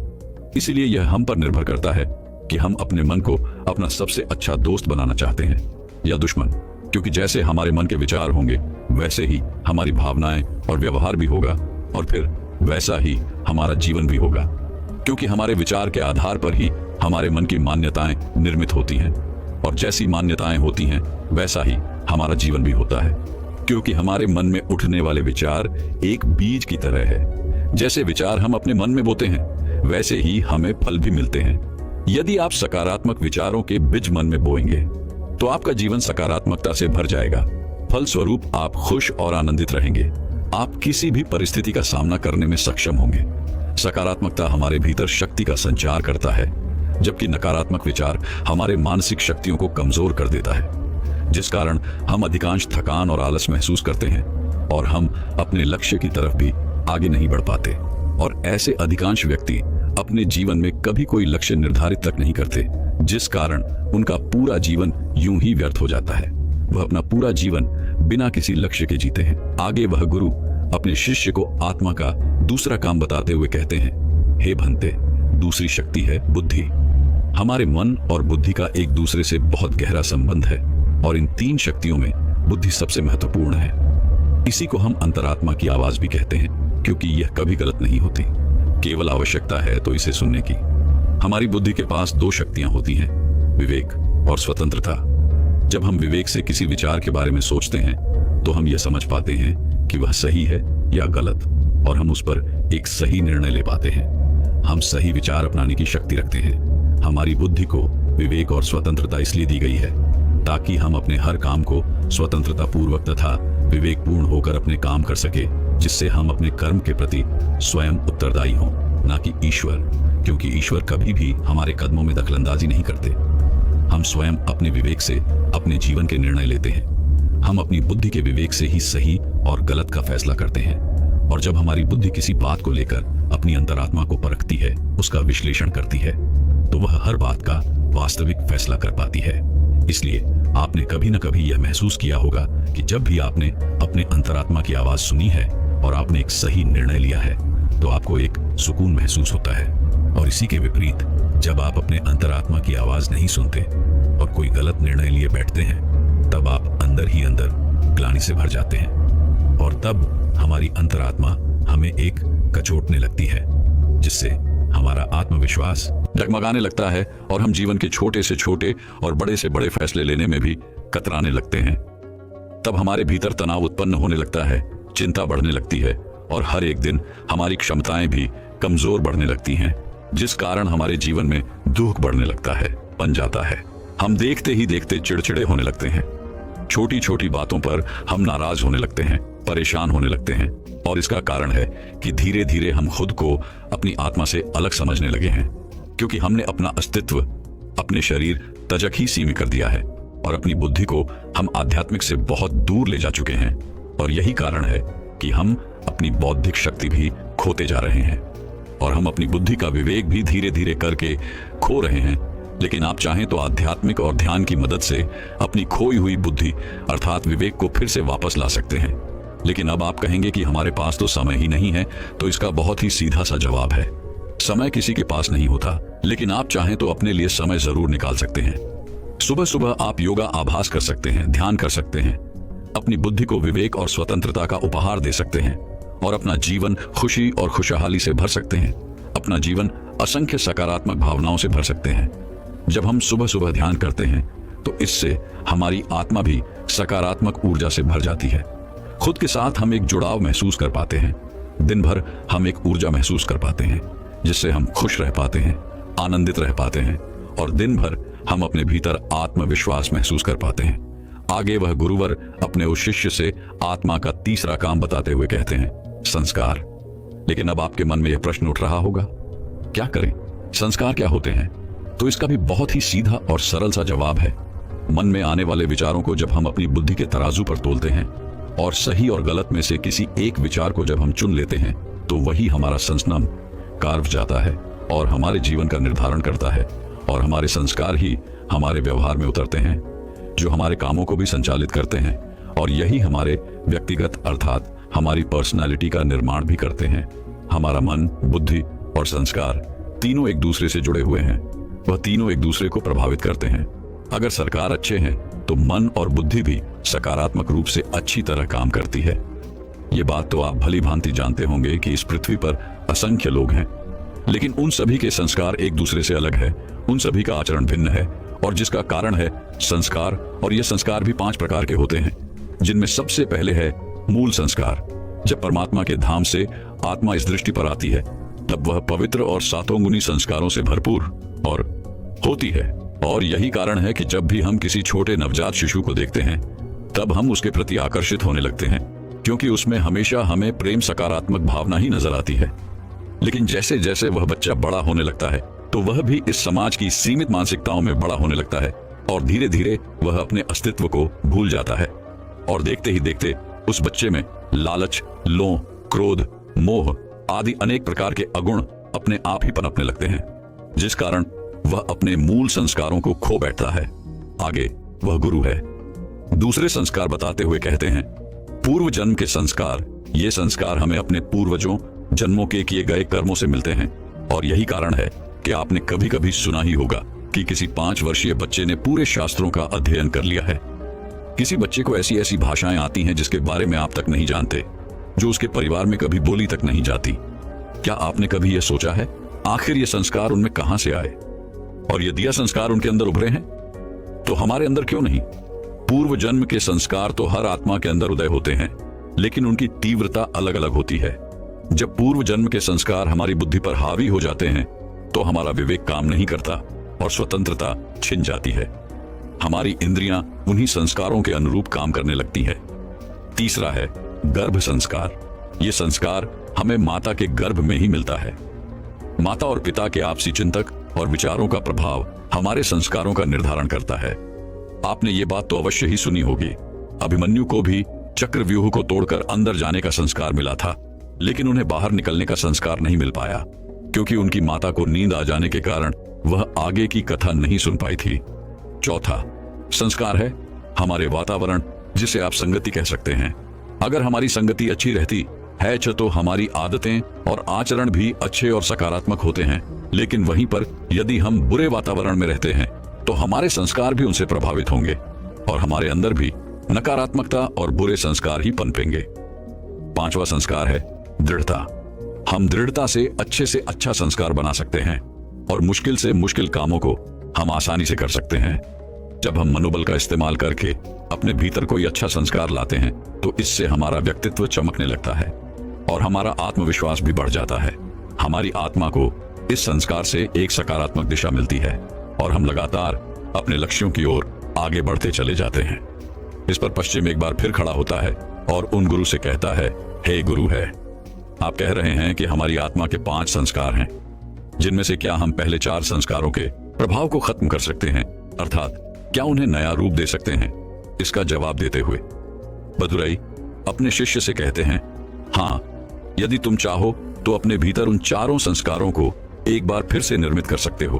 इसीलिए यह हम पर निर्भर करता है कि हम अपने मन को अपना सबसे अच्छा दोस्त बनाना चाहते हैं या दुश्मन, क्योंकि जैसे हमारे मन के विचार होंगे वैसे ही हमारी भावनाएं और व्यवहार भी होगा, और फिर वैसा ही हमारा जीवन भी होगा, क्योंकि हमारे विचार के आधार पर ही हमारे मन की मान्यताएं निर्मित होती हैं, और जैसी मान्यताएं होती हैं वैसा ही हमारा जीवन भी होता है, क्योंकि हमारे मन में उठने वाले विचार एक बीज की तरह है। जैसे विचार हम अपने मन में बोते हैं वैसे ही हमें फल भी मिलते हैं। यदि आप सकारात्मक विचारों के बीज मन में बोएंगे तो आपका जीवन सकारात्मकता से भर जाएगा। फलस्वरूप आप खुश और आनंदित रहेंगे। आप किसी भी परिस्थिति का सामना करने में सक्षम होंगे। सकारात्मकता हमारे भीतर शक्ति का संचार करता है, जबकि नकारात्मक विचार हमारे मानसिक शक्तियों को कमजोर कर देता है, जिस कारण हम अधिकांश थकान और आलस महसूस करते हैं और हम अपने लक्ष्य की तरफ भी आगे नहीं बढ़ पाते। और ऐसे अधिकांश व्यक्ति अपने जीवन में कभी कोई लक्ष्य निर्धारित तक नहीं करते, जिस कारण उनका पूरा जीवन यूं ही व्यर्थ हो जाता है। वह अपना पूरा जीवन बिना किसी लक्ष्य के जीते हैं। आगे वह गुरु अपने शिष्य को आत्मा का दूसरा काम बताते हुए कहते हैं, हे भंते, दूसरी शक्ति है बुद्धि। हमारे मन और बुद्धि का एक दूसरे से बहुत गहरा संबंध है, और इन 3 शक्तियों में बुद्धि सबसे महत्वपूर्ण है। इसी को हम अंतरात्मा की आवाज भी कहते हैं, क्योंकि यह कभी गलत नहीं होती, केवल आवश्यकता है तो इसे सुनने की। हमारी बुद्धि के पास 2 शक्तियां होती हैं, विवेक और स्वतंत्रता। जब हम विवेक से किसी विचार के बारे में सोचते हैं तो हम यह समझ पाते हैं कि वह सही है या गलत, और हम उस पर एक सही निर्णय ले पाते हैं। हम सही विचार अपनाने की शक्ति रखते हैं। हमारी बुद्धि को विवेक और स्वतंत्रता इसलिए दी गई है ताकि हम अपने हर काम को स्वतंत्रता पूर्वक तथा विवेकपूर्ण होकर अपने काम कर सके, जिससे हम अपने कर्म के प्रति स्वयं उत्तरदायी हों, न कि ईश्वर, क्योंकि ईश्वर कभी भी हमारे कदमों में दखलंदाजी नहीं करते। हम स्वयं अपने विवेक से अपने जीवन के निर्णय लेते हैं। हम अपनी बुद्धि के विवेक से ही सही और गलत का फैसला करते हैं, और जब हमारी बुद्धि किसी बात को लेकर अपनी अंतरात्मा को परखती है, उसका विश्लेषण करती है, तो वह हर बात का वास्तविक फैसला कर पाती है। इसलिए आपने कभी न कभी यह महसूस किया होगा कि जब भी आपने अपने अंतरात्मा की आवाज सुनी है और आपने एक सही निर्णय लिया है तो आपको एक सुकून महसूस होता है, और इसी के विपरीत जब आप अपने अंतरात्मा की आवाज नहीं सुनते और कोई गलत निर्णय लिए बैठते हैं, तब आप अंदर ही अंदर ग्लानि से भर जाते हैं, और तब हमारी अंतरात्मा हमें एक कचोटने लगती है, जिससे हमारा आत्मविश्वास डगमगाने लगता है और हम जीवन के छोटे से छोटे और बड़े से बड़े फैसले लेने में भी कतराने लगते हैं। तब हमारे भीतर तनाव उत्पन्न होने लगता है, चिंता बढ़ने लगती है, और हर एक दिन हमारी क्षमताएं भी कमजोर बढ़ने लगती हैं, जिस कारण हमारे जीवन में दुख बढ़ने लगता है, बन जाता है। हम देखते ही देखते चिड़चिड़े होने लगते हैं। छोटी छोटी बातों पर हम नाराज होने लगते हैं, परेशान होने लगते हैं, और इसका कारण है कि धीरे धीरे हम खुद को अपनी आत्मा से अलग समझने लगे हैं, क्योंकि हमने अपना अस्तित्व अपने शरीर तजक ही सीमित कर दिया है, और अपनी बुद्धि को हम आध्यात्मिक से बहुत दूर ले जा चुके हैं। और यही कारण है कि हम अपनी बौद्धिक शक्ति भी खोते जा रहे हैं, और हम अपनी बुद्धि का विवेक भी धीरे धीरे करके खो रहे हैं। लेकिन आप चाहें तो आध्यात्मिक और ध्यान की मदद से अपनी खोई हुई बुद्धि अर्थात विवेक को फिर से वापस ला सकते हैं। लेकिन अब आप कहेंगे कि हमारे पास तो समय ही नहीं है, तो इसका बहुत ही सीधा सा जवाब है, समय किसी के पास नहीं होता, लेकिन आप चाहें तो अपने लिए समय जरूर निकाल सकते हैं। सुबह सुबह आप योगा आभास कर सकते हैं, ध्यान कर सकते हैं, अपनी बुद्धि को विवेक और स्वतंत्रता का उपहार दे सकते हैं, और अपना जीवन खुशी और खुशहाली से भर सकते हैं। अपना जीवन असंख्य सकारात्मक भावनाओं से भर सकते हैं। जब हम सुबह सुबह ध्यान करते हैं तो इससे हमारी आत्मा भी सकारात्मक ऊर्जा से भर जाती है। खुद के साथ हम एक जुड़ाव महसूस कर पाते हैं। दिन भर हम एक ऊर्जा महसूस कर पाते हैं जिससे हम खुश रह पाते हैं, आनंदित रह पाते हैं और दिन भर हम अपने भीतर आत्मविश्वास महसूस कर पाते हैं। आगे वह गुरुवर अपने उस शिष्य से आत्मा का तीसरा काम बताते हुए कहते हैं, संस्कार। लेकिन अब आपके मन में यह प्रश्न उठ रहा होगा, क्या करें? संस्कार क्या होते हैं? तो इसका भी बहुत ही सीधा और सरल सा जवाब है। मन में आने वाले विचारों को जब हम अपनी बुद्धि के तराजू पर तोलते हैं और सही और गलत में से किसी एक विचार को जब हम चुन लेते हैं तो वही हमारा संस्नम कार्व जाता है और हमारे जीवन का निर्धारण करता है। और हमारे संस्कार ही हमारे व्यवहार में उतरते हैं, जो हमारे कामों को भी संचालित करते हैं और यही हमारे व्यक्तिगत अर्थात हमारी पर्सनालिटी का निर्माण भी करते हैं। हमारा मन, बुद्धि और संस्कार तीनों एक दूसरे से जुड़े हुए हैं। वह तीनों एक दूसरे को प्रभावित करते हैं। अगर संस्कार अच्छे हैं तो मन और बुद्धि भी सकारात्मक रूप से अच्छी तरह काम करती है। ये बात तो आप भली भांति जानते होंगे कि इस पृथ्वी पर असंख्य लोग हैं, लेकिन उन सभी के संस्कार एक दूसरे से अलग है। उन सभी का आचरण भिन्न है और जिसका कारण है संस्कार। और ये संस्कार भी 5 प्रकार के होते हैं, जिनमें सबसे पहले है मूल संस्कार। जब परमात्मा के धाम से आत्मा इस दृष्टि पर आती है तब वह पवित्र और सातों संस्कारों से भरपूर और होती है। और यही कारण है कि जब भी हम किसी छोटे नवजात शिशु को देखते हैं तब हम उसके प्रति आकर्षित होने लगते हैं, क्योंकि उसमें हमेशा हमें प्रेम, सकारात्मक भावना ही नजर आती है। लेकिन जैसे जैसे वह बच्चा बड़ा होने लगता है तो वह भी इस समाज की सीमित मानसिकताओं में बड़ा होने लगता है और धीरे धीरे वह अपने अस्तित्व को भूल जाता है। और देखते ही देखते उस बच्चे में लालच, लोभ, क्रोध, मोह आदि अनेक प्रकार के अगुण अपने आप ही पनपने लगते हैं, जिस कारण वह अपने मूल संस्कारों को खो बैठता है। आगे वह गुरु है दूसरे संस्कार बताते हुए कहते हैं, पूर्व जन्म के संस्कार। ये संस्कार हमें अपने पूर्वजों जन्मों के किए गए कर्मों से मिलते हैं। और यही कारण है कि आपने कभी कभी सुना ही होगा कि किसी 5 वर्षीय बच्चे ने पूरे शास्त्रों का अध्ययन कर लिया है। किसी बच्चे को ऐसी ऐसी भाषाएं आती हैं जिसके बारे में आप तक नहीं जानते, जो उसके परिवार में कभी बोली तक नहीं जाती। क्या आपने कभी यह सोचा है आखिर ये संस्कार उनमें कहां से आए? और यदि यह संस्कार उनके अंदर उभरे हैं तो हमारे अंदर क्यों नहीं? पूर्व जन्म के संस्कार तो हर आत्मा के अंदर उदय होते हैं, लेकिन उनकी तीव्रता अलग अलग होती है। जब पूर्व जन्म के संस्कार हमारी बुद्धि पर हावी हो जाते हैं तो हमारा विवेक काम नहीं करता और स्वतंत्रता छिन जाती है। हमारी इंद्रियां उन्हीं संस्कारों के अनुरूप काम करने लगती है। तीसरा है गर्भ संस्कार। ये संस्कार हमें माता के गर्भ में ही मिलता है। माता और पिता के आपसी चिंतक और विचारों का प्रभाव हमारे संस्कारों का निर्धारण करता है। आपने ये बात तो अवश्य ही सुनी होगी, अभिमन्यु को भी चक्रव्यूह को तोड़कर अंदर जाने का संस्कार मिला था, लेकिन उन्हें बाहर निकलने का संस्कार नहीं मिल पाया, क्योंकि उनकी माता को नींद आ जाने के कारण वह आगे की कथा नहीं सुन पाई थी। चौथा संस्कार है हमारे वातावरण, जिसे आप संगति कह सकते हैं। अगर हमारी संगति अच्छी रहती है तो हमारी आदतें और आचरण भी अच्छे और सकारात्मक होते हैं, लेकिन वहीं पर यदि हम बुरे वातावरण में रहते हैं तो हमारे संस्कार भी उनसे प्रभावित होंगे और हमारे अंदर भी नकारात्मकता और बुरे संस्कार ही पनपेंगे। 5वां संस्कार है दृढ़ता। हम दृढ़ता से अच्छा संस्कार बना सकते हैं और मुश्किल से मुश्किल कामों को हम आसानी से कर सकते हैं। जब हम मनोबल का इस्तेमाल करके अपने भीतर कोई अच्छा संस्कार लाते हैं तो इससे हमारा व्यक्तित्व चमकने लगता है और हमारा आत्मविश्वास भी बढ़ जाता है। हमारी आत्मा को इस संस्कार से एक सकारात्मक दिशा मिलती है और हम लगातार अपने लक्ष्यों की ओर आगे बढ़ते चले जाते हैं। इस पर पश्चिम एक बार फिर खड़ा होता है और उन गुरु से कहता है, हे गुरु है, आप कह रहे हैं कि हमारी आत्मा के 5 संस्कार हैं, जिनमें से क्या हम पहले 4 संस्कारों के प्रभाव को खत्म कर सकते हैं, अर्थात क्या उन्हें नया रूप दे सकते हैं? इसका जवाब देते हुए बदुराई अपने शिष्य से कहते हैं, हाँ, यदि तुम चाहो तो अपने भीतर उन 4 संस्कारों को एक बार फिर से निर्मित कर सकते हो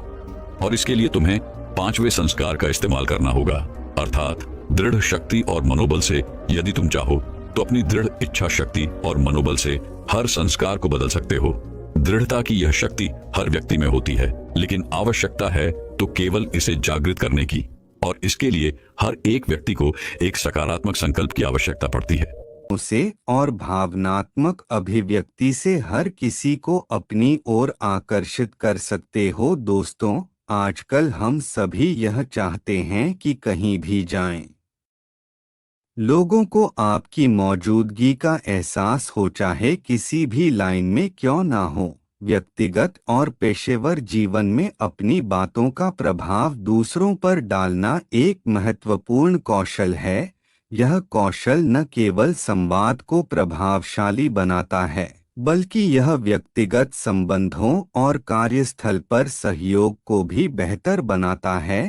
और इसके लिए तुम्हें 5वें संस्कार का इस्तेमाल करना होगा, अर्थात दृढ़ शक्ति और मनोबल से। यदि तुम चाहो तो अपनी दृढ़ इच्छा शक्ति और मनोबल से हर संस्कार को बदल सकते हो। दृढ़ता की यह शक्ति हर व्यक्ति में होती है, लेकिन आवश्यकता है तो केवल इसे जागृत करने की, और इसके लिए हर एक व्यक्ति को एक सकारात्मक संकल्प की आवश्यकता पड़ती है। से और भावनात्मक अभिव्यक्ति से हर किसी को अपनी ओर आकर्षित कर सकते हो। दोस्तों, आजकल हम सभी यह चाहते हैं कि कहीं भी जाएं, लोगों को आपकी मौजूदगी का एहसास हो, चाहे किसी भी लाइन में क्यों ना हो। व्यक्तिगत और पेशेवर जीवन में अपनी बातों का प्रभाव दूसरों पर डालना एक महत्वपूर्ण कौशल है। यह कौशल न केवल संवाद को प्रभावशाली बनाता है, बल्कि यह व्यक्तिगत संबंधों और कार्यस्थल पर सहयोग को भी बेहतर बनाता है।